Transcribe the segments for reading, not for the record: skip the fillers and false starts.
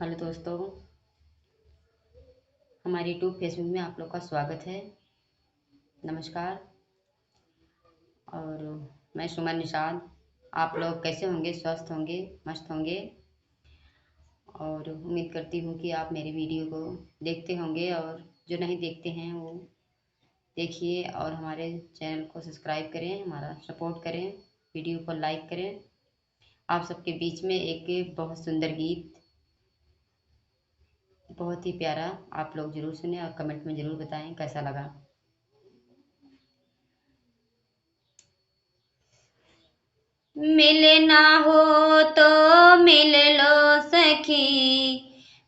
Hello दोस्तों, हमारे YouTube Facebook में आप लोग का स्वागत है। नमस्कार। और मैं सुमन निषाद। आप लोग कैसे होंगे? स्वस्थ होंगे, मस्त होंगे। और उम्मीद करती हूँ कि आप मेरे वीडियो को देखते होंगे, और जो नहीं देखते हैं वो देखिए और हमारे चैनल को सब्सक्राइब करें, हमारा सपोर्ट करें, वीडियो को लाइक करें। आप सबके बीच में एक बहुत सुंदर गीत, बहुत ही प्यारा, आप लोग ज़रूर सुने और कमेंट में ज़रूर बताएं कैसा लगा। मिलना हो तो मिल लो सखी,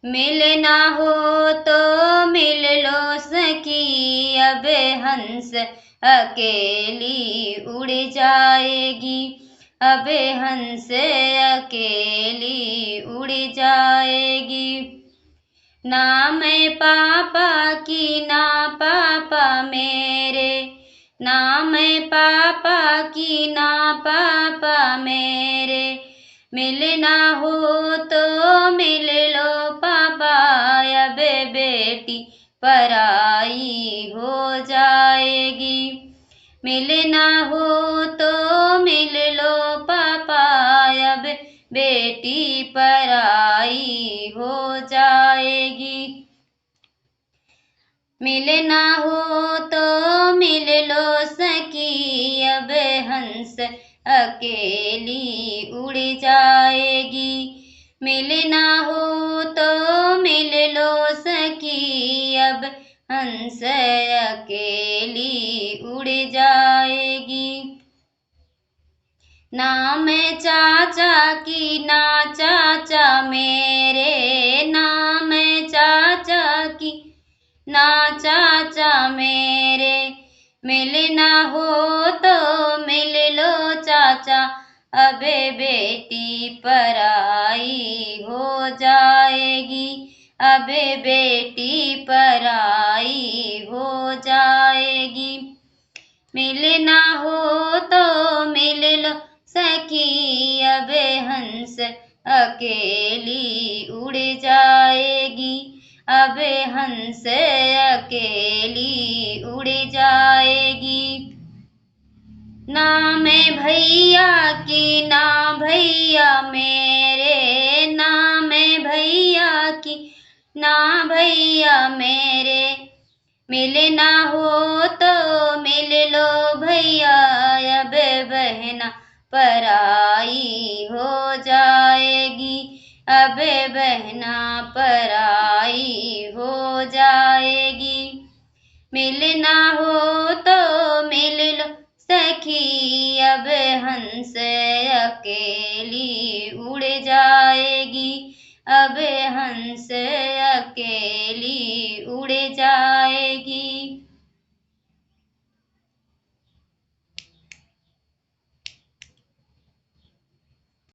मिलना हो तो मिल लो सखी, अब हंस अकेली उड़ जाएगी, अब हंस अकेली उड़ जाएगी। ना मैं पापा की ना पापा मेरे, ना मैं पापा की ना पापा मेरे, मिलना हो तो मिल लो पापा, अब बेटी पराई हो जाएगी। मिलना हो तो मिल लो पापा, अब बेटी पराई हो जाएगी। मिलना हो तो मिल लो सखी, अब हंस अकेली उड़ जाएगी। मिलना हो तो मिल लो सखी, अब हंस अकेली उड़ जाएगी। ना मैं चाचा की ना चाचा मेरे, ना मैं चाचा की ना चाचा मेरे, मिलना हो तो मिल लो चाचा, अबे बेटी पराई हो जाएगी, अबे बेटी पराई हो जाएगी। मिलना हो तो मिल लो सखी, अब हंस अकेली उड़ जाएगी, अब हंस अकेली उड़ जाएगी। ना मैं भैया की ना भैया मेरे, ना मैं भैया की ना भैया मेरे, मिलना हो तो मिल लो भैया, अब बहना पराई हो जाएगी, अब बहना पराई हो जाएगी। मिलना हो तो मिल लो सखी, अब हंस अकेली उड़ जाएगी, अब हंस अकेली